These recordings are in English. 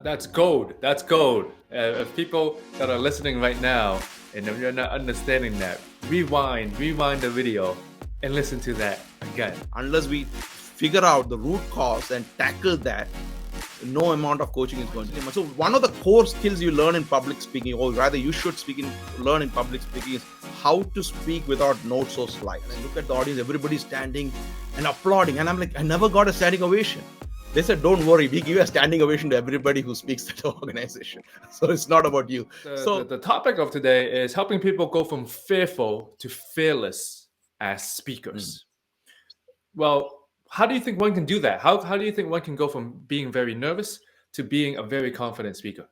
That's gold. That's gold. If people that are listening right now, and if you're not understanding that, rewind the video, and listen to that again. Unless we figure out the root cause and tackle that, no amount of coaching is going to do. So one of the core skills you learn in public speaking, or rather you should learn in public speaking, is how to speak without notes or slides. And I look at the audience, everybody's standing and applauding, and I'm like, I never got a standing ovation. They said, don't worry, we give a standing ovation to everybody who speaks at the organization. So it's not about you. The topic of today is helping people go from fearful to fearless as speakers. Well, how do you think one can do that? How do you think one can go from being very nervous to being a very confident speaker?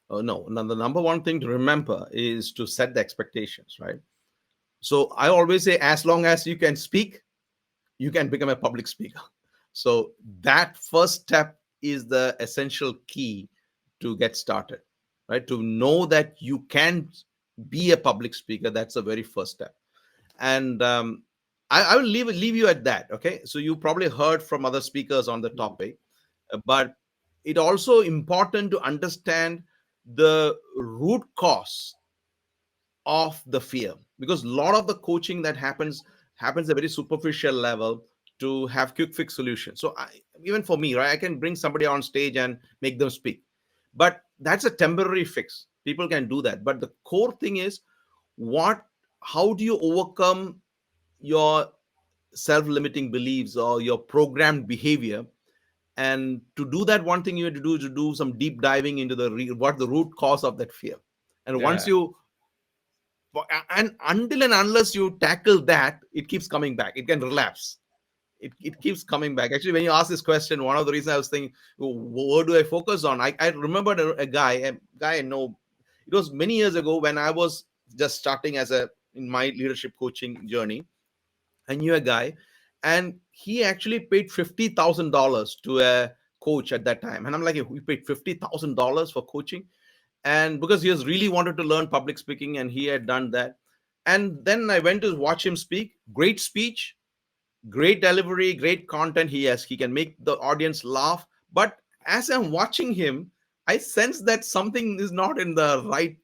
No, the number one thing to remember is to set the expectations, right? So I always say, as long as you can speak, you can become a public speaker. So that first step is the essential key to get started, right? To know that you can be a public speaker, that's the very first step. And I will leave you at that. Okay, so you probably heard from other speakers on the topic, but it also important to understand the root cause of the fear, because a lot of the coaching that happens at a very superficial level to have quick fix solutions. So even for me, right, I can bring somebody on stage and make them speak, but that's a temporary fix. People can do that, but the core thing is, how do you overcome your self-limiting beliefs or your programmed behavior? And to do that, one thing you have to do is to do some deep diving into what the root cause of that fear. And once you and until and unless you tackle that, it keeps coming back. It can relapse. It keeps coming back. Actually, when you ask this question, one of the reasons I was thinking, what do I focus on? I remembered a guy I know. It was many years ago when I was just starting in my leadership coaching journey. I knew a guy, and he actually paid $50,000 to a coach at that time. And I'm like, we paid $50,000 for coaching, and because he has really wanted to learn public speaking, and he had done that. And then I went to watch him speak. Great speech, great delivery, great content. He can make the audience laugh. But as I'm watching him, I sense that something is not in the right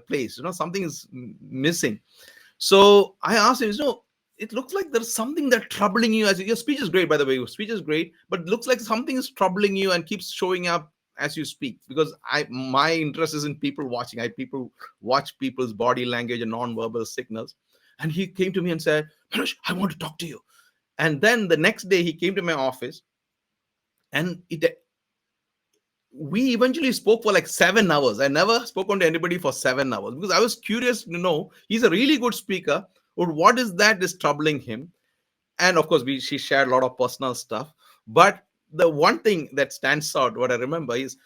place. Something is missing. So I asked him, it looks like there's something that's troubling you. As your speech is great, by the way, your speech is great, but it looks like something is troubling you and keeps showing up as you speak. Because my interest is in people watching. People watch people's body language and non-verbal signals. And he came to me and said, Manoj, I want to talk to you. And then the next day he came to my office, and we eventually spoke for like 7 hours. I never spoken to anybody for 7 hours because I was curious to know, he's a really good speaker, but what is that is troubling him? And of course, she shared a lot of personal stuff. But the one thing that stands out, what I remember, is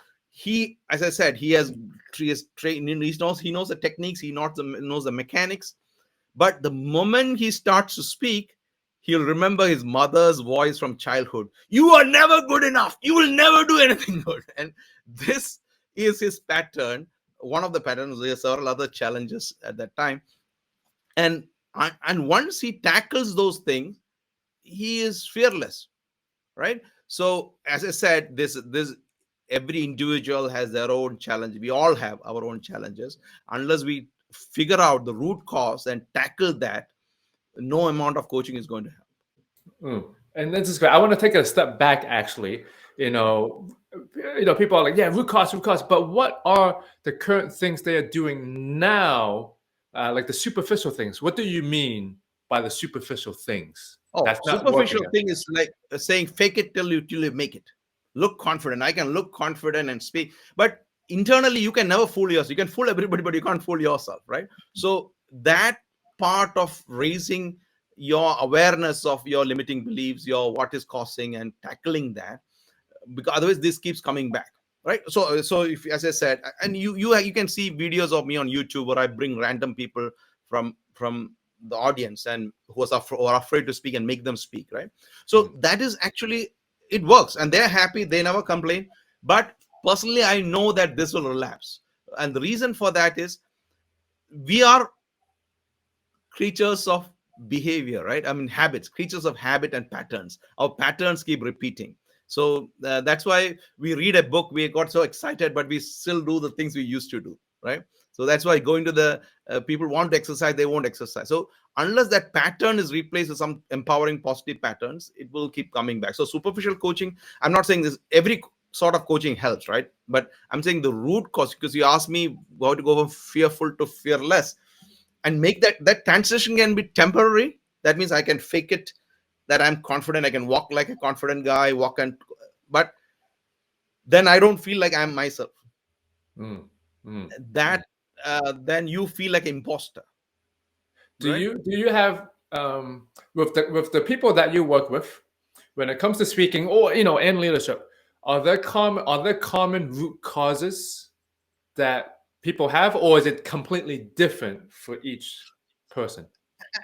as I said, he knows the techniques, he knows the mechanics. But the moment he starts to speak, he'll remember his mother's voice from childhood. You are never good enough. You will never do anything good. And this is his pattern. One of the patterns. There are several other challenges at that time. And once he tackles those things, he is fearless, right? So as I said, this every individual has their own challenge. We all have our own challenges. Unless we figure out the root cause and tackle that, no amount of coaching is going to help. And this is great. I want to take a step back. Actually, people are like, yeah, root cause. But what are the current things they are doing now? Like the superficial things. What do you mean by the superficial things? That's superficial thing is like saying fake it till you make it. Look confident. I can look confident and speak, but internally you can never fool yourself. You can fool everybody, but you can't fool yourself, right? So that part of raising your awareness of your limiting beliefs, your what is causing, and tackling that, because otherwise this keeps coming back, right? So if, as I said, and you can see videos of me on YouTube where I bring random people from the audience and who are afraid to speak and make them speak, right? So that is actually, it works and they're happy, they never complain. But personally, I know that this will relapse, and the reason for that is we are creatures of behavior, right? I mean, habits, creatures of habit and patterns. Our patterns keep repeating. So that's why we read a book, we got so excited, but we still do the things we used to do, right? So that's why going to the people want to exercise, they won't exercise. So unless that pattern is replaced with some empowering positive patterns, it will keep coming back. So superficial coaching, I'm not saying this every sort of coaching helps, right? But I'm saying the root cause, because you asked me how to go from fearful to fearless, and make that transition can be temporary. That means I can fake it, that I'm confident, I can walk like a confident guy, but then I don't feel like I'm myself. Mm, mm, mm. That then you feel like an imposter, right? Do you have with the people that you work with, when it comes to speaking or and leadership, are there common root causes that people have, or is it completely different for each person?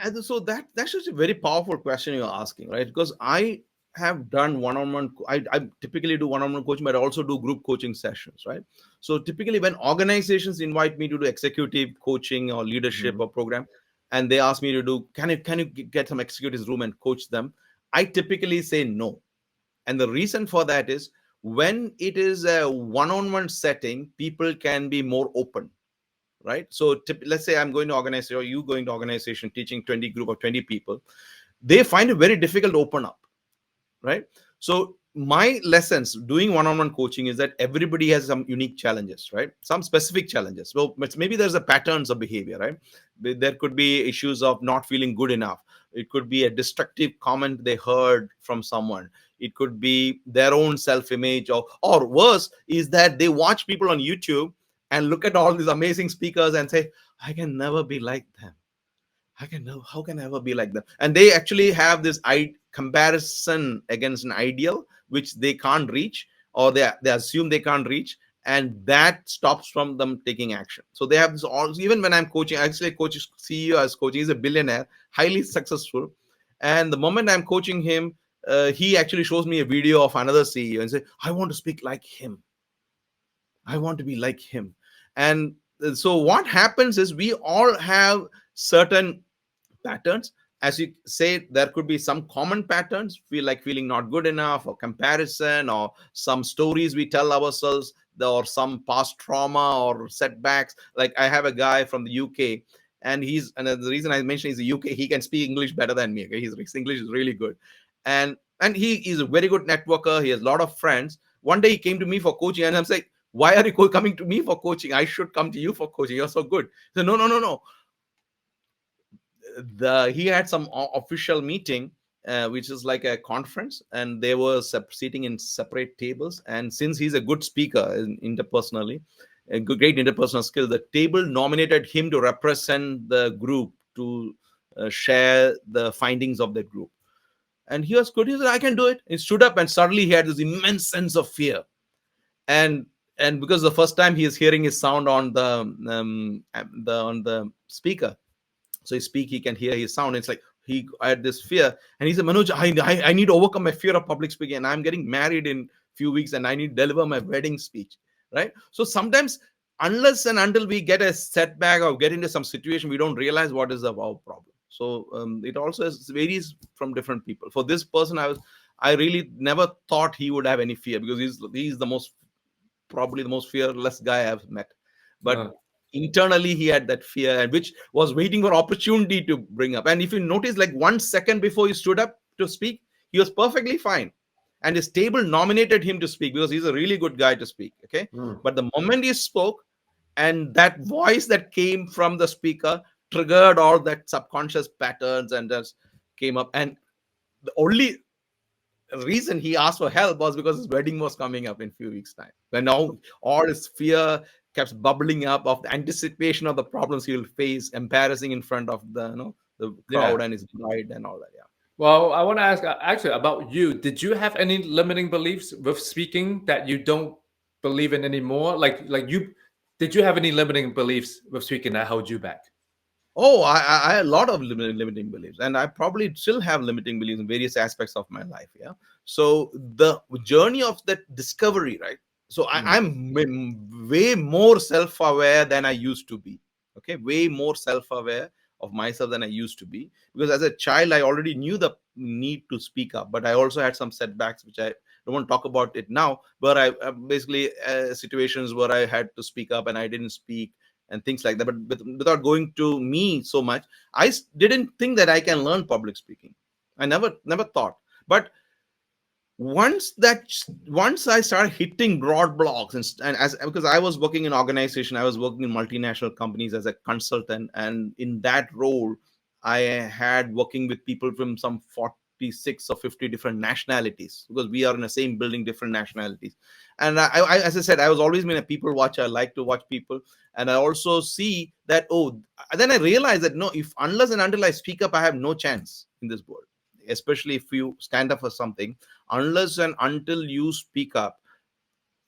And so that's just a very powerful question you're asking, right? Because I have done one-on-one. I typically do one-on-one coaching, but I also do group coaching sessions, right? So typically, when organizations invite me to do executive coaching or leadership Mm. or program, and they ask me to do, can you get some executives room and coach them? I typically say no, and the reason for that is, when it is a one-on-one setting, people can be more open, right? So let's say I'm going to organization, or you going to organization, teaching 20 group of 20 people, they find it very difficult to open up, right? So my lessons doing one-on-one coaching is that everybody has some unique challenges, right? Some specific challenges. Well, maybe there's a patterns of behavior, right? There could be issues of not feeling good enough. It could be a destructive comment they heard from someone. It could be their own self-image, or worse is that they watch people on YouTube and look at all these amazing speakers and say, I can never be like them. I can know, how can I ever be like them? And they actually have this comparison against an ideal which they can't reach, or they assume they can't reach, and that stops from them taking action. So they have this all. Even when I'm coaching, actually coach CEO as coaching, he's a billionaire, highly successful, and the moment I'm coaching him, he actually shows me a video of another CEO and say, I want to speak like him. I want to be like him. And so what happens is, we all have certain patterns. As you say, there could be some common patterns, feeling not good enough, or comparison, or some stories we tell ourselves, or some past trauma or setbacks. Like, I have a guy from the UK, and the reason I mentioned he's the UK, he can speak English better than me. Okay, his English is really good, and he is a very good networker. He has a lot of friends. One day he came to me for coaching, and I'm saying, why are you coming to me for coaching? I should come to you for coaching. You're so good. So no, no, no, no. He had some official meeting, which is like a conference, and they were sitting in separate tables. And since he's a good speaker interpersonally, a great interpersonal skill, the table nominated him to represent the group, to share the findings of that group. And he was good. He said, I can do it. He stood up, and suddenly he had this immense sense of fear. And because the first time he is hearing his sound on the speaker, so he can hear his sound. It's like I had this fear, and he said, Manoj, I need to overcome my fear of public speaking, and I'm getting married in few weeks, and I need to deliver my wedding speech, right? So sometimes, unless and until we get a setback or get into some situation, we don't realize what is our problem. So it also varies from different people. For this person, I really never thought he would have any fear, because he's probably the most fearless guy I've met. But Uh, internally, he had that fear, and which was waiting for opportunity to bring up. And if you notice, like 1 second before he stood up to speak, he was perfectly fine, and his table nominated him to speak, because he's a really good guy to speak. Okay, mm. but the moment he spoke, and that voice that came from the speaker triggered all that subconscious patterns, and just came up. And the only reason he asked for help was because his wedding was coming up in a few weeks' time. When now all his fear kept bubbling up of the anticipation of the problems he will face, embarrassing in front of the Yeah. crowd and his bride and all that. Yeah. Well, I want to ask actually about you. Did you have any limiting beliefs with speaking that you don't believe in anymore? Did you have any limiting beliefs with speaking that held you back? Oh, I had a lot of limiting beliefs, and I probably still have limiting beliefs in various aspects of my life. Yeah. So the journey of that discovery, right? So Mm. I'm way more self-aware than I used to be. Okay, way more self-aware of myself than I used to be, because as a child I already knew the need to speak up, but I also had some setbacks which I don't want to talk about it now, but I basically situations where I had to speak up and I didn't speak and things like that. But without going to me so much, didn't think that I can learn public speaking. I never thought. But once I started hitting broad blocks, and as because I was working in organization, I was working in multinational companies as a consultant, and in that role I had working with people from some 46 or 50 different nationalities, because we are in the same building, different nationalities. And as I said, I was always been a people watcher. I like to watch people. And I also see that, then I realized that no, if unless and until I speak up, I have no chance in this world, especially if you stand up for something. Unless and until you speak up,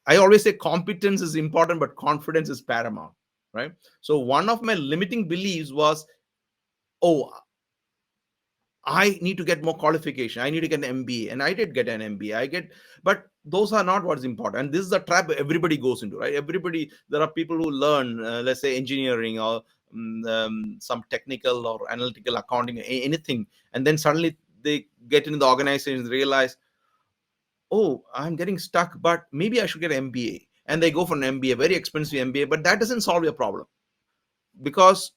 I always say competence is important, but confidence is paramount, right? So one of my limiting beliefs was, oh, I need to get more qualification, I need to get an MBA. And I did get an MBA. But those are not what's important. And this is the trap everybody goes into, right? There are people who learn, let's say, engineering or some technical or analytical accounting, anything. And then suddenly they get into the organization and realize, oh, I'm getting stuck, but maybe I should get an MBA. And they go for an MBA, very expensive MBA, but that doesn't solve your problem. Because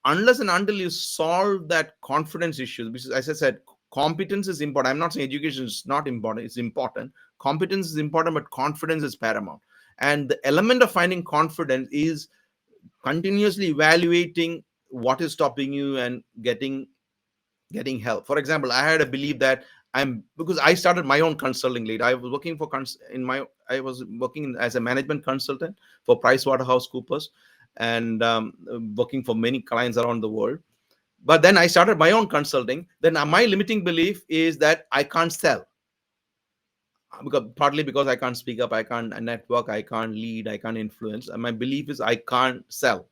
unless and until you solve that confidence issue, which is, as I said, competence is important. I'm not saying education is not important, it's important. Competence is important, but confidence is paramount. And the element of finding confidence is continuously evaluating what is stopping you and getting help. For example, I had a belief that because I started my own consulting lead. I was working I was working as a management consultant for PricewaterhouseCoopers, and working for many clients around the world. But then I started my own consulting. Then my limiting belief is that I can't sell, partly because I can't speak up, I can't network, I can't lead, I can't influence. And my belief is I can't sell.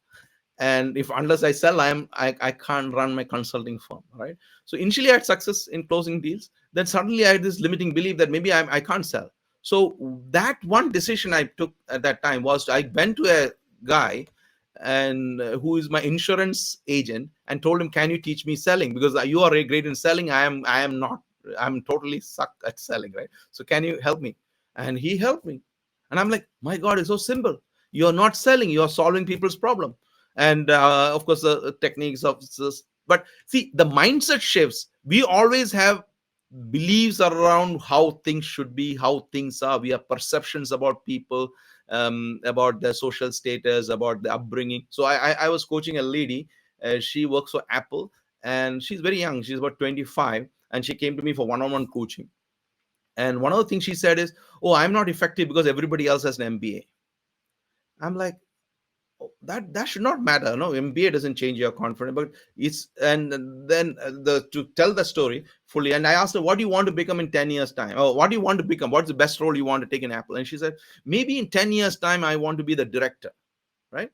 And unless I sell, I can't run my consulting firm, right? So initially I had success in closing deals. Then suddenly I had this limiting belief that maybe I can't sell. So that one decision I took at that time was, I went to a guy and who is my insurance agent, and told him, can you teach me selling? Because you are very great in selling. I am not. I'm totally sucked at selling, right? So can you help me? And he helped me. And I'm like, my God, it's so simple. You're not selling, you're solving people's problem. And of course the techniques of this. But see, the mindset shifts. We always have beliefs around how things should be, how things are. We have perceptions about people, about their social status, about the upbringing. So I was coaching a lady. She works for Apple, and she's very young. She's about 25, and she came to me for one-on-one coaching. And one of the things she said is, oh, I'm not effective because everybody else has an MBA. I'm like, that should not matter. No, MBA doesn't change your confidence. But it's, and then to tell the story fully, and I asked her, what do you want to become in 10 years time? Or what do you want to become? What's the best role you want to take in Apple? And she said, maybe in 10 years time I want to be the director, right?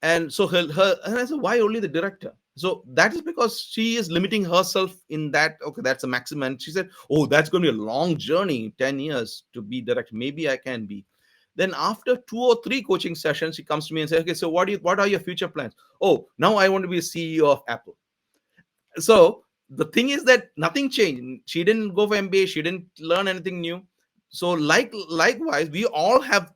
And so and I said, why only the director? So that is because she is limiting herself in that, okay, that's a maximum. And she said, oh, that's going to be a long journey, 10 years to be director. Maybe I can be. Then after 2 or 3 coaching sessions, she comes to me and says, okay, so what are your future plans? Oh, now I want to be a CEO of Apple. So the thing is that nothing changed. She didn't go for MBA. She didn't learn anything new. So likewise, we all have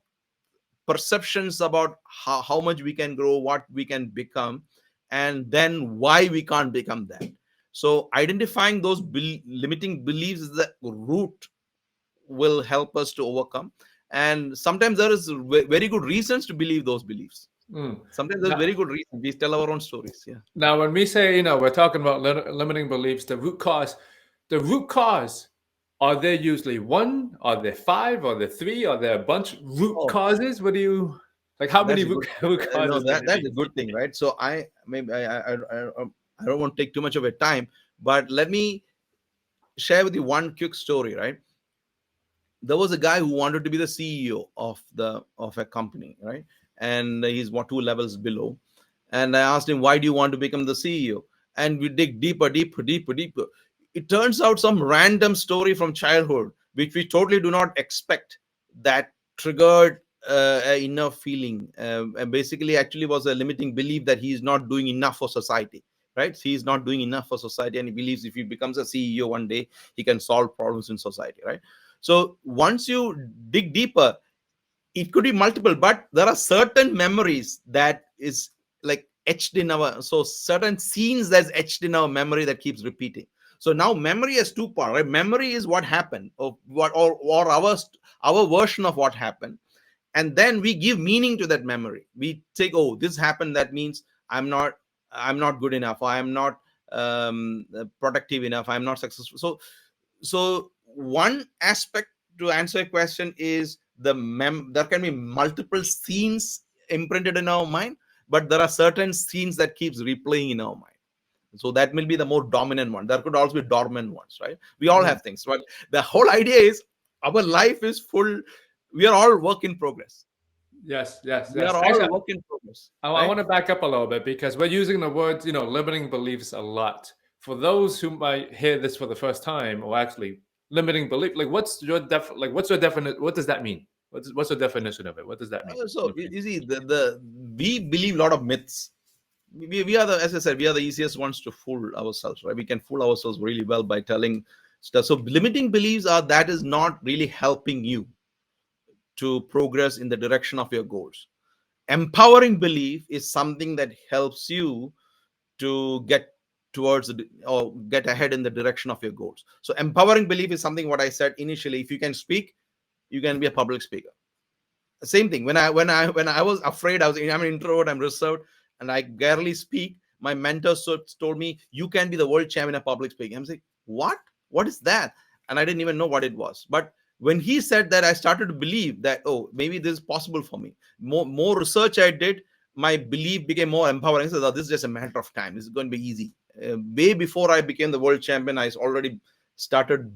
perceptions about how much we can grow, what we can become, and then why we can't become that. So identifying those limiting beliefs is the root will help us to overcome. And sometimes there is very good reasons to believe those beliefs. Sometimes there's very good reason. We tell our own stories. Yeah. Now, when we say, we're talking about limiting beliefs, the root cause, are there usually one? Are there 5? Are there 3? Are there a bunch root causes? What do you like? How many root causes? No, that's a good thing, right? So I don't want to take too much of your time, but let me share with you one quick story, right? There was a guy who wanted to be the CEO of a company, right? And he's 2 levels below. And I asked him, why do you want to become the CEO? And we dig deeper. It turns out some random story from childhood, which we totally do not expect, that triggered an inner feeling. And basically, actually was a limiting belief that he is not doing enough for society, right? He is not doing enough for society. And he believes if he becomes a CEO one day, he can solve problems in society, right? So once you dig deeper, it could be multiple, but there are certain memories that is like etched in our, so certain scenes that's etched in our memory that keeps repeating. So now memory has two parts, right? Memory is what happened, or what, or our version of what happened, and then we give meaning to that memory. We say, oh, this happened, that means I'm not good enough, or I'm not productive enough, I'm not successful. So one aspect to answer a question is there can be multiple scenes imprinted in our mind, but there are certain scenes that keeps replaying in our mind. So that will be the more dominant one. There could also be dormant ones, right? We all Mm. have things, but the whole idea is our life is full. We are all work in progress. Yes, yes, We yes. are Actually, all work in progress, I right? want to back up a little bit because we're using the word, limiting beliefs a lot. For those who might hear this for the first time, or actually limiting belief, like what's your definition? What does that mean? What's the definition of it? What does that mean? So you see, the we believe a lot of myths. We are the, as I said, we are the easiest ones to fool ourselves, right? We can fool ourselves really well by telling stuff. So limiting beliefs are that is not really helping you to progress in the direction of your goals. Empowering belief is something that helps you to get towards or get ahead in the direction of your goals. So empowering belief is something, what I said initially, if you can speak, you can be a public speaker. Same thing, when I was afraid, I'm an introvert, I'm reserved, and I barely speak. My mentor told me, you can be the world champion of public speaking. I'm like, what is that? And I didn't even know what it was. But when he said that, I started to believe that, oh, maybe this is possible for me. More research I did, my belief became more empowering. So this is just a matter of time, this is going to be easy. Way before I became the world champion, I already started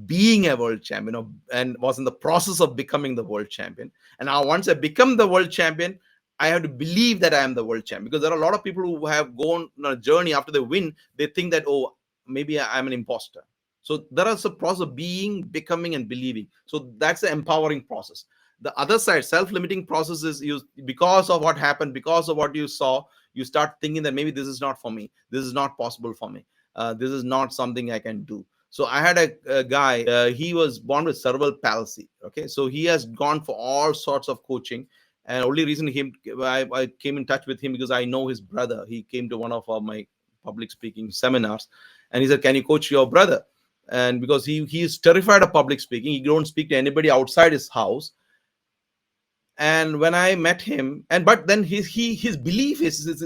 being a world champion, and was in the process of becoming the world champion. And now once I become the world champion, I have to believe that I am the world champion, because there are a lot of people who have gone on a journey. After they win, they think that, oh, maybe I'm an imposter. So there is a process of being, becoming, and believing. So that's the empowering process. The other side, self-limiting process, is you, because of what happened, because of what you saw, you start thinking that maybe this is not for me, this is not possible for me, this is not something I can do. So I had a guy, he was born with cerebral palsy. Okay, so he has gone for all sorts of coaching, and only reason I came in touch with him because I know his brother. He came to one of my public speaking seminars, and he said, "Can you coach your brother?" And because he is terrified of public speaking, he don't speak to anybody outside his house. And when I met him, and but then his belief is this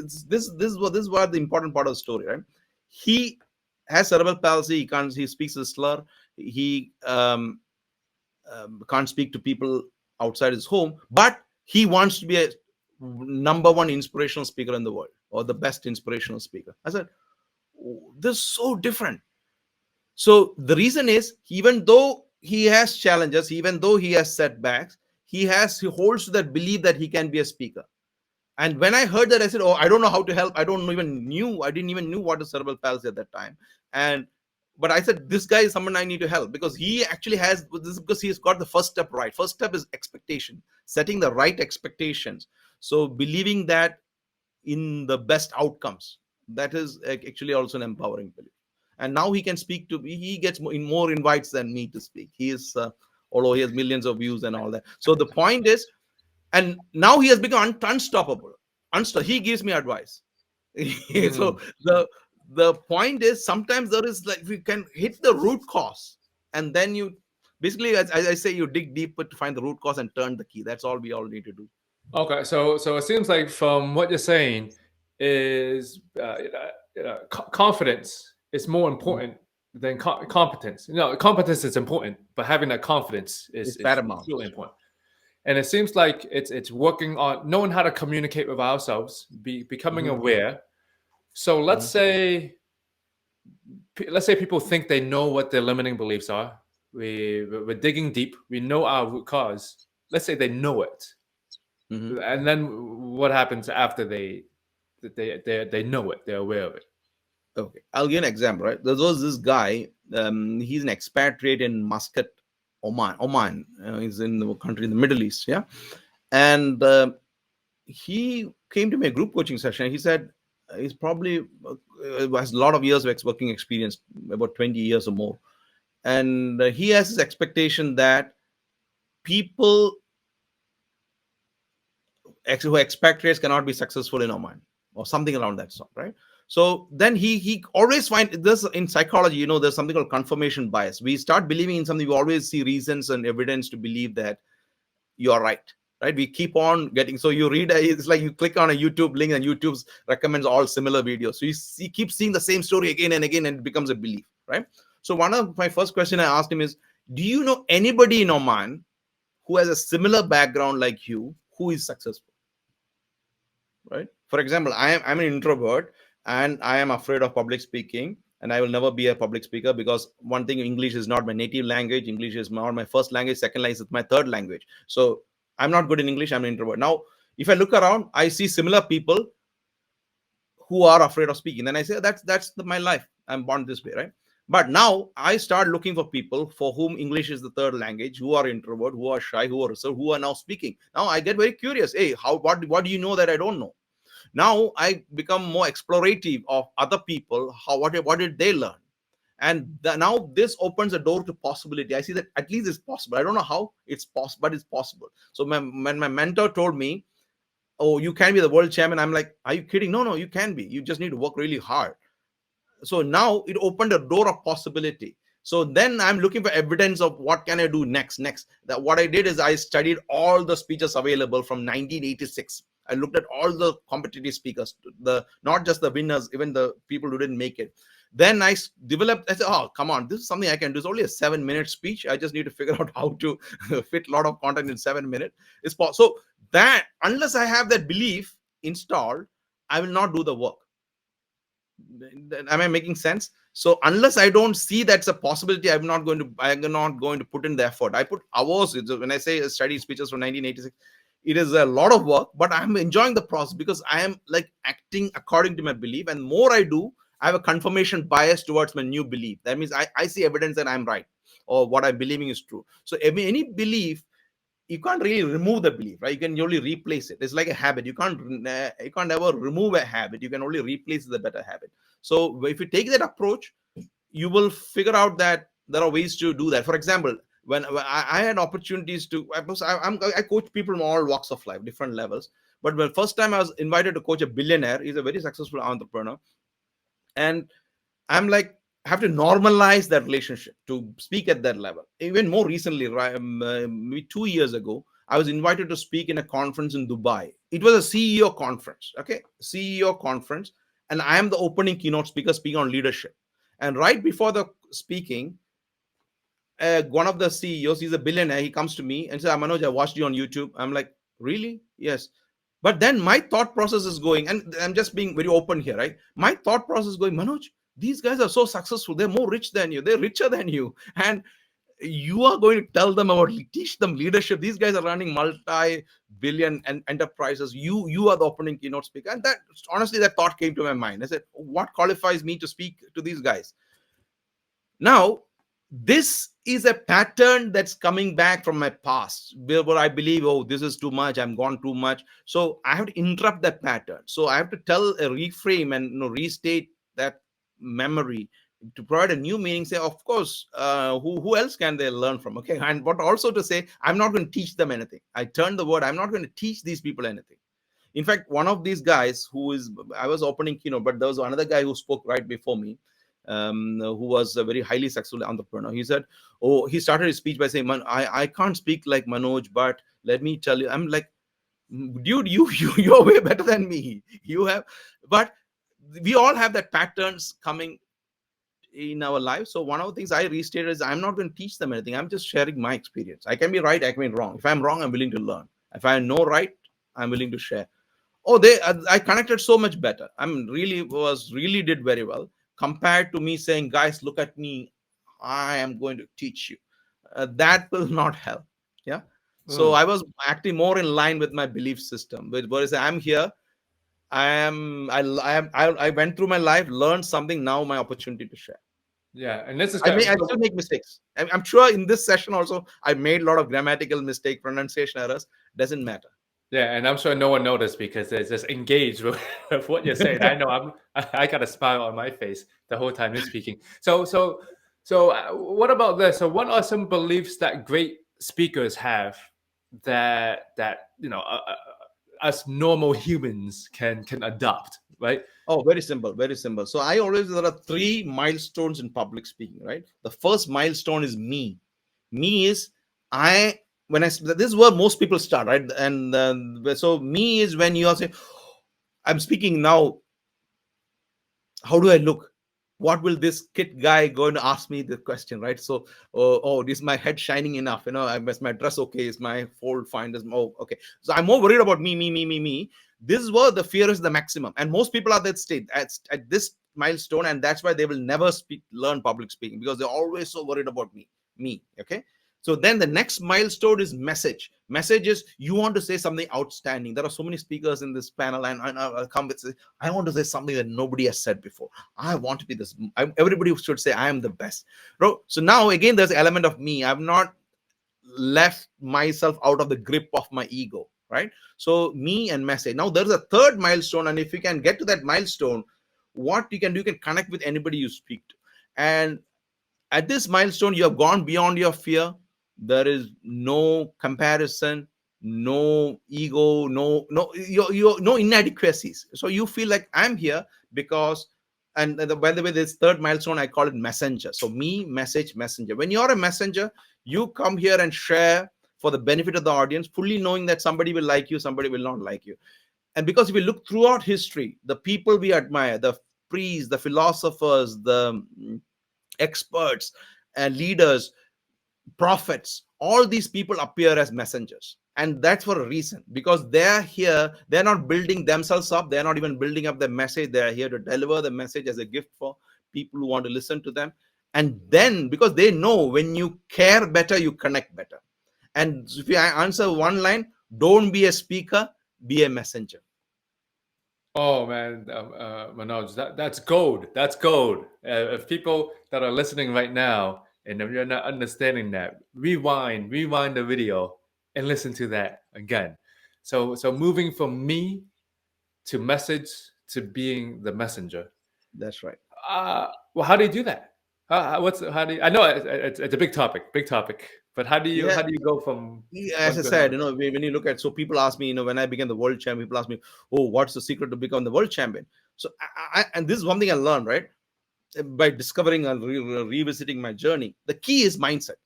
is what the important part of the story, right? He has cerebral palsy. He speaks a slur. He can't speak to people outside his home, but he wants to be a number one inspirational speaker in the world, or the best inspirational speaker. I said, "Oh, this is so different." So the reason is, even though he has challenges, even though he has setbacks, he holds to that belief that he can be a speaker. And when I heard that, I said, "Oh, I don't know how to help. I didn't even knew what is cerebral palsy at that time." And but I said, this guy is someone I need to help, because he actually has this, because he's got the first step right. First step is expectation, setting the right expectations. So believing that in the best outcomes, that is actually also an empowering belief. And now he can speak to, he gets more invites than me to speak. He is although he has millions of views and all that. So the point is, and now he has become unstoppable. He gives me advice. So Mm. the point is, sometimes there is, like, we can hit the root cause, and then you basically, as I say, you dig deeper to find the root cause and turn the key. That's all we all need to do. Okay, so it seems like from what you're saying is confidence is more important than competence. Competence is important, but having that confidence It's is paramount. really important. And it seems like it's working on knowing how to communicate with ourselves, becoming Mhm. aware. So Mhm. let's say people think they know what their limiting beliefs are. We're digging deep. We know our root cause. Let's say they know it, Mhm. and then what happens after they know it, they're aware of it. Okay, I'll give an example. Right, there was this guy. He's an expatriate in Muscat, Oman. He's in the country in the Middle East. Yeah, and he came to my group coaching session. He said he's probably has a lot of years of working experience, about 20 years or more. and he has this expectation that people who expatriates cannot be successful in Oman or something around that sort, right? So then he always find this in psychology. There's something called confirmation bias. We start believing in something, we always see reasons and evidence to believe that you're right. We keep on getting, so you read it's like you click on a YouTube link and YouTube recommends all similar videos, so you keep seeing the same story again and again, and it becomes a belief, right? So one of my first question I asked him is, do you know anybody in Oman who has a similar background like you who is successful, right? For example, I'm an introvert and I am afraid of public speaking, and I will never be a public speaker because one thing, English is not my native language. English is not my first language. Second language is my third language. So I'm not good in English. I'm an introvert. Now, if I look around, I see similar people who are afraid of speaking. Then I say, that's my life. I'm born this way, right? But now I start looking for people for whom English is the third language, who are introvert, who are shy, who are reserved, who are now speaking. Now I get very curious. Hey, what do you know that I don't know? Now I become more explorative of other people. What did they learn? And now this opens a door to possibility. I see that at least it's possible. I don't know how it's possible, but it's possible. So when my mentor told me, oh, you can be the world champion, I'm like, are you kidding? No, you can be. You just need to work really hard. So now it opened a door of possibility. So then I'm looking for evidence of what can I do next. That what I did is I studied all the speeches available from 1986. I looked at all the competitive speakers, not just the winners, even the people who didn't make it. Then I developed, I said, oh, come on, this is something I can do. It's only a 7-minute speech. I just need to figure out how to fit a lot of content in 7 minutes. It's possible. So that, unless I have that belief installed, I will not do the work. Am I making sense? So unless I don't see that's a possibility, I'm not going to put in the effort. I put hours. When I say study speeches from 1986, it is a lot of work, but I'm enjoying the process because I am like acting according to my belief. And more I do, I have a confirmation bias towards my new belief. That means I see evidence that I'm right or what I'm believing is true. So any belief, you can't really remove the belief, right? You can only replace it. It's like a habit. You can't ever remove a habit. You can only replace the better habit. So if you take that approach, you will figure out that there are ways to do that. For example, when I had opportunities to, I coach people from all walks of life, different levels. But when first time I was invited to coach a billionaire, he's a very successful entrepreneur, and I'm like, I have to normalize that relationship to speak at that level. Even more recently, maybe 2 years ago, I was invited to speak in a conference in Dubai. It was a CEO conference, okay? CEO conference. And I am the opening keynote speaker speaking on leadership. And right before the speaking, one of the CEOs, he's a billionaire, he comes to me and says, Manoj, I watched you on YouTube. I'm like, really? Yes. But then my thought process is going, and I'm just being very open here, right? My thought process is going, Manoj, these guys are so successful. They're more rich than you. They're richer than you. And you are going to tell them about, teach them leadership. These guys are running multi-billion enterprises. You are the opening keynote speaker. And that, honestly, that thought came to my mind. I said, what qualifies me to speak to these guys? Now, this is a pattern that's coming back from my past where I believe, oh, this is too much, I'm gone too much. So I have to interrupt that pattern. So I have to reframe and restate that memory to provide a new meaning. Say, of course, who else can they learn from? Okay. And but also to say, I'm not going to teach them anything. I turn the word, I'm not going to teach these people anything. In fact, one of these guys I was opening keynote, but there was another guy who spoke right before me, who was a very highly successful entrepreneur. He said, oh, he started his speech by saying, I can't speak like Manoj, but let me tell you, I'm like, dude, you're way better than me. But we all have that patterns coming in our lives. So one of the things I restated is, I'm not going to teach them anything. I'm just sharing my experience. I can be right, I can be wrong. If I'm wrong, I'm willing to learn. If I know right, I'm willing to share. Oh, I connected so much better. Really did very well compared to me saying, guys, look at me, I am going to teach you. That will not help. Yeah. So I was acting more in line with my belief system, whereas I'm here. I went through my life, learned something. Now my opportunity to share. Yeah, and this is I still make mistakes. I'm sure in this session also I made a lot of grammatical mistake, pronunciation errors. Doesn't matter. Yeah, and I'm sure no one noticed because they're just engaged with what you're saying. I know I got a smile on my face the whole time you're speaking. So So, what about this? So, what are some beliefs that great speakers have that us normal humans can adopt, right? Oh, very simple, very simple. So I always, there are three milestones in public speaking, right? The first milestone is me. Me is I when I this is where most people start, right? And so me is when you are saying, I'm speaking now. How do I look? What will this kid guy going to ask me the question, right? So, oh, is my head shining enough? Is my dress okay? Is my fold fine? Okay. So I'm more worried about me. This is where the fear is the maximum, and most people are at that state at this milestone, and that's why they will never learn public speaking, because they're always so worried about me. Okay. So then the next milestone is message. Message is you want to say something outstanding. There are so many speakers in this panel, and I'll come with, I want to say something that nobody has said before. I want to be this. Everybody should say I am the best. So now again, there's an element of me. I've not left myself out of the grip of my ego, right? So me and message. Now there's a third milestone, and if you can get to that milestone, what you can do, you can connect with anybody you speak to. And at this milestone, you have gone beyond your fear. There is no comparison, no ego, no inadequacies. So you feel like I'm here because, and by the way, this third milestone, I call it messenger. So me, message, messenger. When you're a messenger, you come here and share for the benefit of the audience, fully knowing that somebody will like you, somebody will not like you. And because if we look throughout history, the people we admire, the priests, the philosophers, the experts and leaders, prophets, all these people appear as messengers. And that's for a reason, because they're here, they're not building themselves up, they're not even building up the message, they're here to deliver the message as a gift for people who want to listen to them. And then because they know when you care better, you connect better. And if I answer one line, don't be a speaker, be a messenger. Oh man, Manoj, that's gold. That's gold. If people that are listening right now, and if you're not understanding that, rewind the video, and listen to that again. So moving from me to message to being the messenger. That's right. Well, how do you do that? How do you, I know it's a big topic, but Yeah. how do you go from As one I to said, another? when you look at, so people ask me, when I became the world champion, people ask me, oh, what's the secret to become the world champion? So and this is one thing I learned, right? By discovering and revisiting my journey, the key is mindset.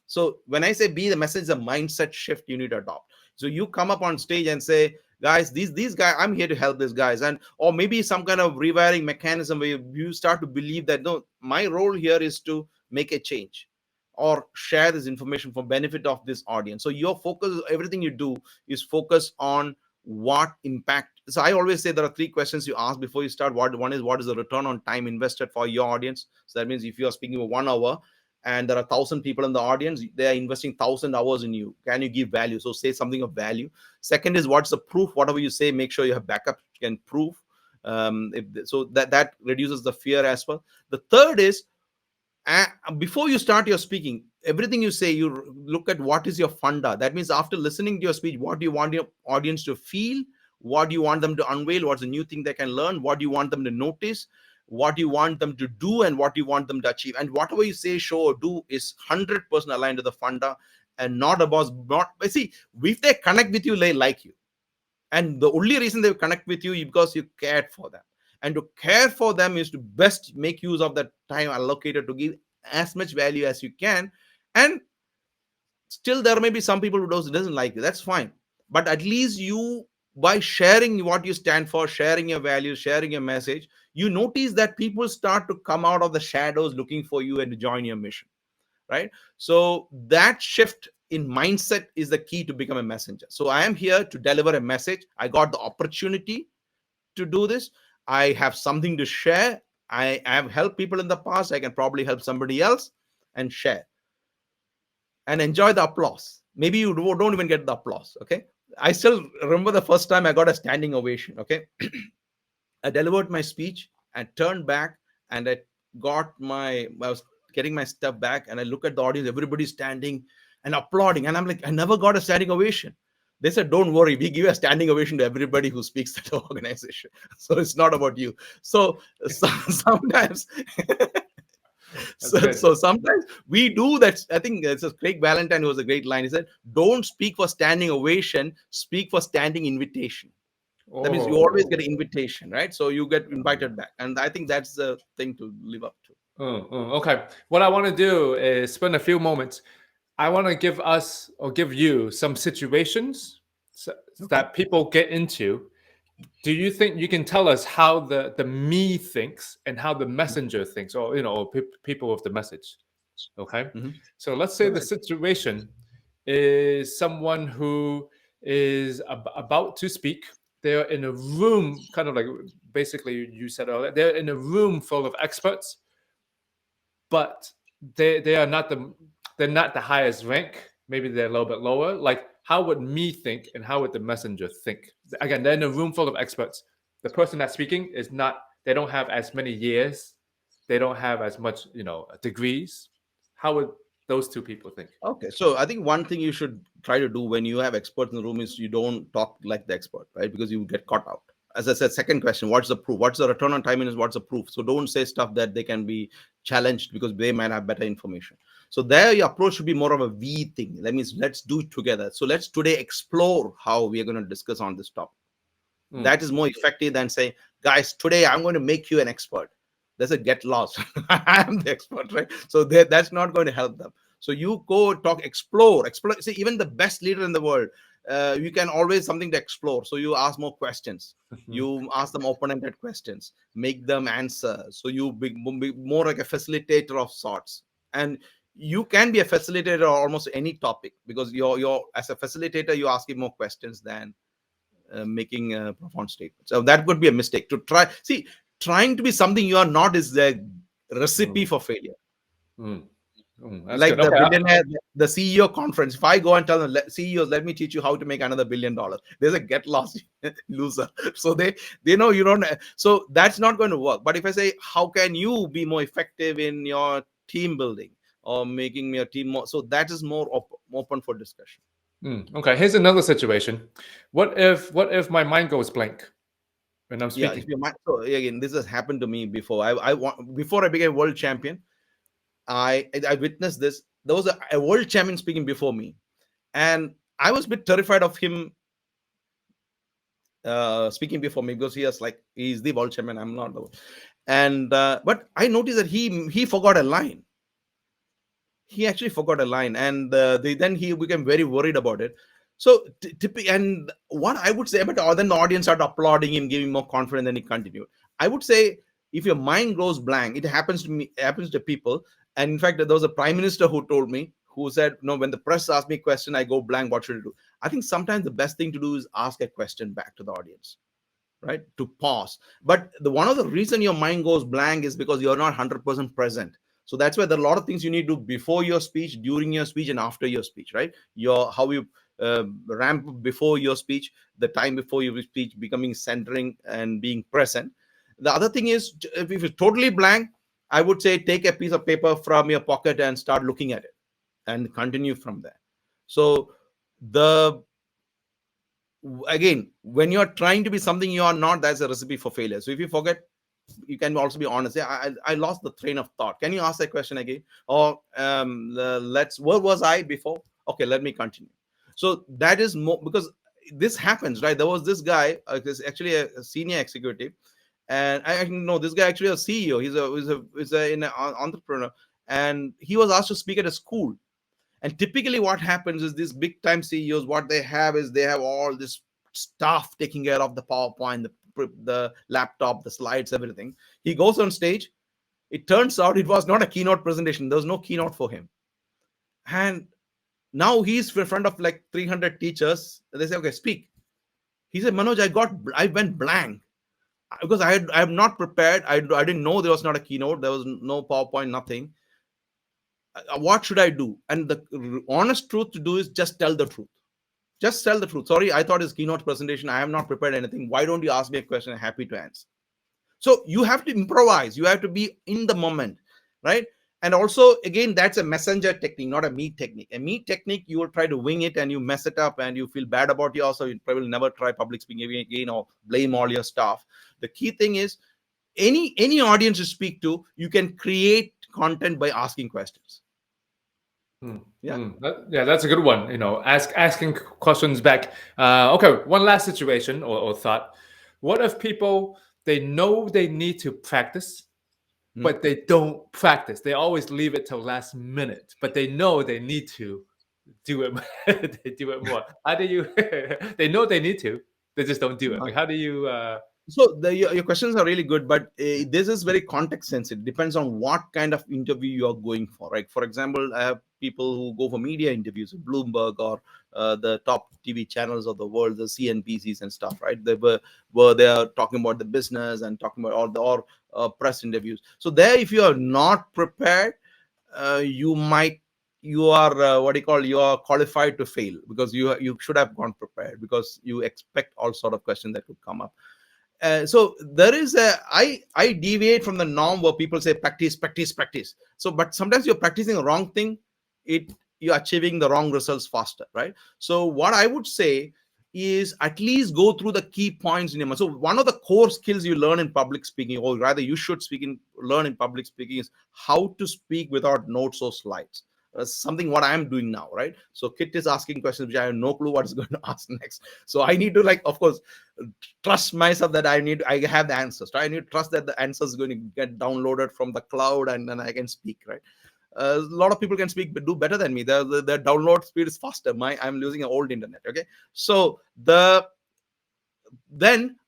So when I say be the message, the mindset shift you need to adopt. So you come up on stage and say, guys, these guys, I'm here to help these guys. And or maybe some kind of rewiring mechanism where you start to believe that no, my role here is to make a change or share this information for benefit of this audience. So your focus, everything you do is focus on what impact. So I always say there are three questions you ask before you start. One is, what is the return on time invested for your audience? So that means if you are speaking for 1 hour and there are 1,000 people in the audience, they are investing 1,000 hours in you. Can you give value? So say something of value. Second is, what's the proof? Whatever you say, make sure you have backup, you can prove. So that reduces the fear as well. The third is, before you start your speaking, everything you say, you look at what is your funda. That means after listening to your speech, what do you want your audience to feel? What do you want them to unveil? What's the new thing they can learn? What do you want them to notice? What do you want them to do? And what do you want them to achieve? And whatever you say, show, or do is 100% aligned to the funda, and not about, not, see, if they connect with you, they like you. And the only reason they connect with you is because you cared for them. And to care for them is to best make use of that time allocated to give as much value as you can. And still there may be some people who doesn't like you. That's fine. But at least you, by sharing what you stand for, sharing your values, sharing your message, you notice that people start to come out of the shadows looking for you and to join your mission, right? So that shift in mindset is the key to become a messenger. So I am here to deliver a message. I got the opportunity to do this. I have something to share. I have helped people in the past. I can probably help somebody else and share and enjoy the applause. Maybe you don't even get the applause. Okay. I still remember the first time I got a standing ovation. Okay. I delivered my speech and turned back, and I was getting my stuff back, and I look at the audience, everybody's standing and applauding. And I'm like, I never got a standing ovation. They said, don't worry, we give a standing ovation to everybody who speaks at the organization. So it's not about you. So sometimes That's good. So sometimes we do that. I think it's a Craig Valentine who was a great line. He said, "Don't speak for standing ovation, speak for standing invitation." That means you always Oh. get an invitation, right? So you get invited back, and I think that's the thing to live up to. Okay. What I want to do is spend a few moments. I want to give us or give you some situations Okay. that people get into. Do you think you can tell us how the me thinks and how the messenger thinks, or or people with the message? Okay. Mm-hmm. So let's Go say the ahead. situation is someone who is about to speak. They're in a room, kind of like basically you said earlier, they're in a room full of experts, but they are not they're not the highest rank. Maybe they're a little bit lower. Like, how would me think and how would the messenger think? Again, they're in a room full of experts. The person that's speaking is not. They don't have as many years. They don't have as much, degrees. How would those two people think? Okay, so I think one thing you should try to do when you have experts in the room is you don't talk like the expert, right? Because you get caught out. As I said, second question, what's the proof? What's the return on time? Is what's the proof? So don't say stuff that they can be challenged because they might have better information. So there, your approach should be more of a we thing. That means let's do it together. So let's today explore how we are going to discuss on this topic. Mm, That is more effective than saying, guys, today I'm going to make you an expert. There's a get lost. I am the expert, right? So that's not going to help them. So you go talk, explore. See, even the best leader in the world, you can always something to explore. So you ask more questions. You ask them open-ended questions, make them answer. So you be more like a facilitator of sorts. And you can be a facilitator of almost any topic because you're as a facilitator, you ask him more questions than making a profound statement. So that could be a mistake to try. See, trying to be something you are not is the recipe mm, for failure. mm, that's Like good. the Okay. billionaire, the CEO conference. If I go and tell them, CEOs, let me teach you how to make another $1 billion, there's a get lost loser. So they know you don't. So that's not going to work. But if I say, how can you be more effective in your team building or making your team more? So that is more open for discussion. Okay. Here's another situation. What if my mind goes blank when I'm Yeah, if speaking? you might. So again, this has happened to me before. I want before I became world champion. I witnessed this. There was a world champion speaking before me, and I was a bit terrified of him speaking before me because he's the world champion. I'm not the one. And but I noticed that he forgot a line. He actually forgot a line, and then he became very worried about it. So and what I would say, but then the audience started applauding him, giving more confidence, then he continued. I would say if your mind goes blank, it happens to me, happens to people. And in fact, there was a prime minister who told me, who said, no, when the press asks me a question, I go blank. What should I do? I think sometimes the best thing to do is ask a question back to the audience, right? To pause. But one of the reason your mind goes blank is because you're not 100% present. So that's why there are a lot of things you need to do before your speech, during your speech, and after your speech, right? Your how you ramp before your speech, the time before your speech, becoming centering and being present. The other thing is, if it's totally blank, I would say take a piece of paper from your pocket and start looking at it and continue from there. So the again, when you're trying to be something you are not, that's a recipe for failure. So if you forget, you can also be honest. Yeah, I lost the train of thought. Can you ask that question again? Or let's, where was I before? Okay, let me continue. So that is more because this happens, right? There was this guy, actually a senior executive, and I know this guy actually a CEO. He's an entrepreneur, and he was asked to speak at a school. And typically, what happens is these big time CEOs, what they have is they have all this staff taking care of the PowerPoint, the laptop, the slides, everything. He goes on stage. It turns out it was not a keynote presentation. There was no keynote for him. And now he's in front of like 300 teachers. They say, okay, speak. He said, Manoj, I went blank because I'm not prepared. I didn't know there was not a keynote. There was no PowerPoint, nothing. What should I do? And the honest truth to do is just tell the truth. Just tell the truth. Sorry, I thought it's keynote presentation. I have not prepared anything. Why don't you ask me a question? I'm happy to answer. So you have to improvise. You have to be in the moment, right? And also, again, that's a messenger technique, not a me technique. A me technique, you will try to wing it and you mess it up and you feel bad about yourself. You probably never try public speaking again or blame all your staff. The key thing is any audience you speak to, you can create content by asking questions. Yeah. Yeah, that's a good one. Asking questions back. Okay, one last situation or thought. What if people they know they need to practice, but they don't practice? They always leave it till last minute, but they know they need to do it. They do it more. How do you? They know they need to, they just don't do it. Like, how do you? So your questions are really good, but this is very context sensitive. Depends on what kind of interview you are going for, right? For example, I have people who go for media interviews at Bloomberg or the top TV channels of the world, the CNBCs and stuff, right? They were they are talking about the business and talking about all the press interviews. So there, if you are not prepared, you are what do you call, you are qualified to fail, because you should have gone prepared, because you expect all sort of questions that could come up. So there is I deviate from the norm where people say practice, practice, practice. So but sometimes you're practicing the wrong thing, you're achieving the wrong results faster, right? So what I would say is at least go through the key points in your mind. So one of the core skills you learn in public speaking, or rather you should learn in public speaking, is how to speak without notes or slides. Something what I'm doing now, right? So Kit is asking questions which I have no clue what is going to ask next. So I need to, like, of course, trust myself that I have the answers. Right? I need to trust that the answer is going to get downloaded from the cloud, and then I can speak, right? A lot of people can speak but do better than me. The download speed is faster. I'm using an old internet. Okay, so then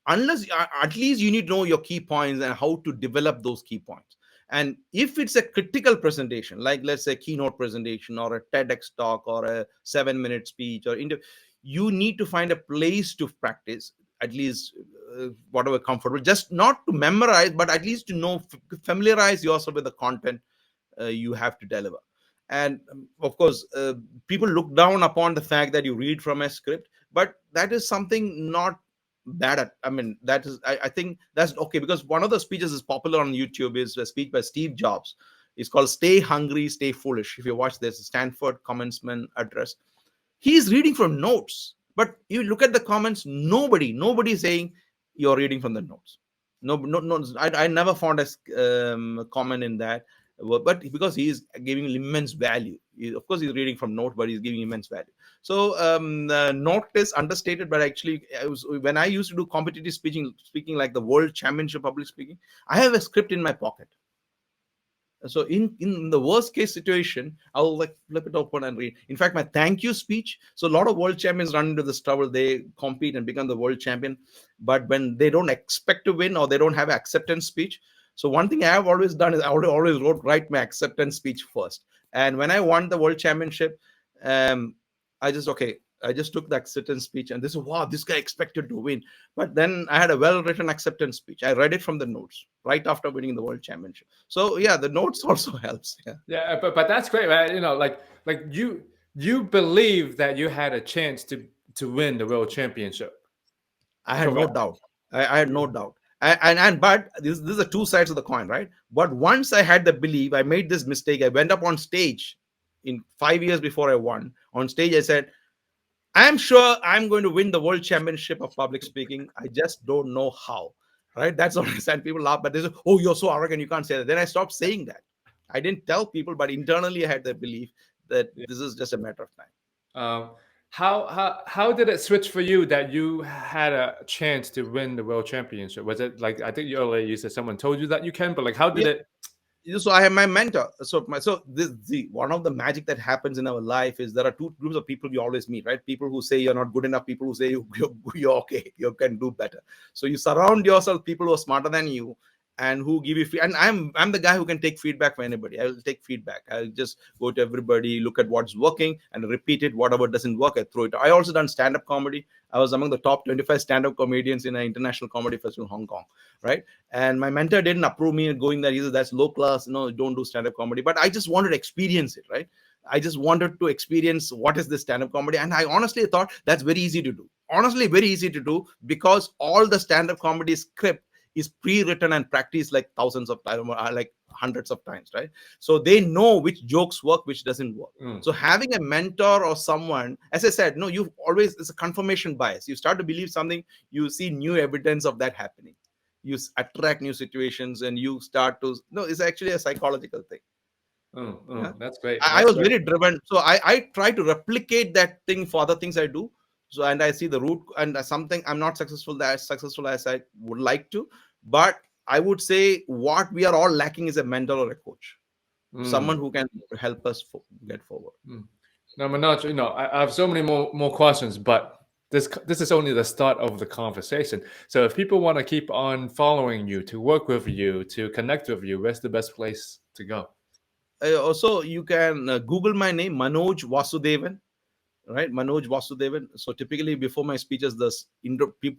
unless at least you need to know your key points and how to develop those key points. And if it's a critical presentation, like let's say keynote presentation or a TEDx talk or a 7-minute speech or you need to find a place to practice, at least whatever comfortable, just not to memorize, but at least to know, familiarize yourself with the content you have to deliver. And of course, people look down upon the fact that you read from a script, but that is something not bad at. I mean, that is, I think that's okay, because one of the speeches is popular on YouTube is a speech by Steve Jobs. It's called "Stay Hungry, Stay Foolish." If you watch this Stanford commencement address, he's reading from notes, but you look at the comments, nobody is saying you're reading from the notes. No, I never found a comment in that. But because he is giving immense value, of course he's reading from note, but he's giving immense value. So note is understated, but actually when I used to do competitive speaking like the world championship public speaking, I have a script in my pocket. So in the worst case situation, I'll like flip it open and read. In fact, my thank you speech. So a lot of world champions run into this trouble. They compete and become the world champion, but when they don't expect to win or they don't have an acceptance speech. So one thing I have always done is I always write my acceptance speech first. And when I won the world championship, I just took the acceptance speech, and this is, wow, this guy expected to win. But then I had a well-written acceptance speech. I read it from the notes right after winning the world championship. So yeah, the notes also helps. Yeah, but that's great, right? Like you believe that you had a chance to win the world championship. I had no Correct. doubt. I had no doubt. And but this are two sides of the coin, right? But once I had the belief, I made this mistake. I went up on stage in 5 years before I won. On stage, I said, I'm sure I'm going to win the world championship of public speaking. I just don't know how. Right? That's what I said. People laugh, but they say, "Oh, you're so arrogant, you can't say that." Then I stopped saying that. I didn't tell people, but internally I had the belief that Yeah. this is just a matter of time. How did it switch for you that you had a chance to win the world championship? Was it like, I think you earlier you said someone told you that you can, but like how did it? So I have my mentor. So this the one of the magic that happens in our life is there are two groups of people you always meet, right? People who say you're not good enough, people who say you're okay, you can do better. So you surround yourself people who are smarter than you and who give you and I'm the guy who can take feedback from anybody. I will take feedback. I'll just go to everybody, look at what's working and repeat it. Whatever doesn't work, I throw it. I also done stand-up comedy. I was among the top 25 stand-up comedians in an international comedy festival in Hong Kong, right? And my mentor didn't approve me going there. He said, that's low class, no, don't do stand-up comedy. But I just wanted to experience it, right? I just wanted to experience what is this stand-up comedy. And I honestly thought that's very easy to do. Honestly, very easy to do, because all the stand-up comedy script is pre-written and practiced like thousands of times, like hundreds of times, right? So they know which jokes work, which doesn't work. So having a mentor or someone, as I said, no, you always, it's a confirmation bias. You start to believe something, you see new evidence of that happening. You attract new situations and you start to, no, it's actually a psychological thing. Yeah. That's great. I That's was great. very driven. So I try to replicate that thing for other things I do. So, and I see the root, and something I'm not successful as I would like to. But I would say what we are all lacking is a mentor or a coach, Mm, someone who can help us get forward. mm. Now, Manoj, I have so many more questions, but this is only the start of the conversation. So if people want to keep on following you, to work with you, to connect with you, where's the best place to go? Also, you can Google my name, Manoj Vasudevan, right? Manoj Vasudevan. So typically before my speeches, the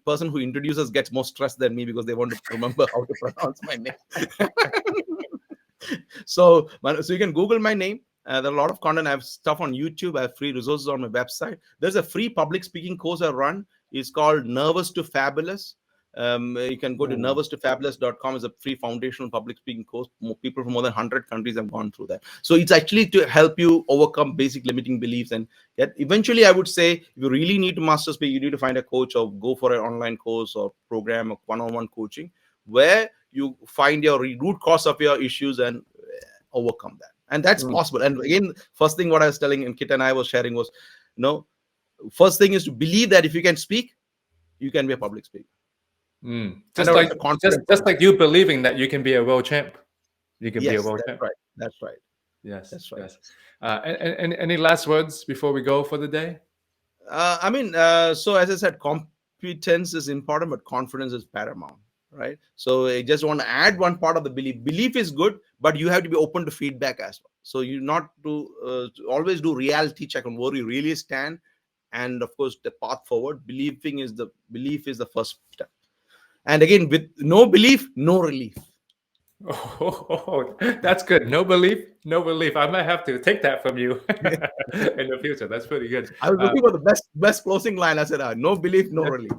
person who introduces gets more stressed than me because they want to remember how to pronounce my name. So you can Google my name. There are a lot of content. I have stuff on YouTube. I have free resources on my website. There's a free public speaking course I run. It's called Nervous to Fabulous. You can go to Ooh. nervoustofabulous.com. It's a free foundational public speaking course. People from more than 100 countries have gone through that. So it's actually to help you overcome basic limiting beliefs. And get, eventually, I would say, if you really need to master speak, you need to find a coach or go for an online course or program of one-on-one coaching where you find your root cause of your issues and overcome that. And that's possible. And again, first thing what I was telling, and Kit and I was sharing was, first thing is to believe that if you can speak, you can be a public speaker. Just like you believing that you can be a world champ. You can be a world champ. Right. That's right. Yes. That's right. Yes. And any last words before we go for the day? So as I said, competence is important, but confidence is paramount, right? So I just want to add one part of the belief. Belief is good, but you have to be open to feedback as well. So you not to always do reality check on where you really stand, and of course the path forward. Belief is the first step. And again, with no belief, no relief. Oh, that's good. No belief, no relief. I might have to take that from you in the future. That's pretty good. I was looking for the best closing line. I said, no belief, no relief.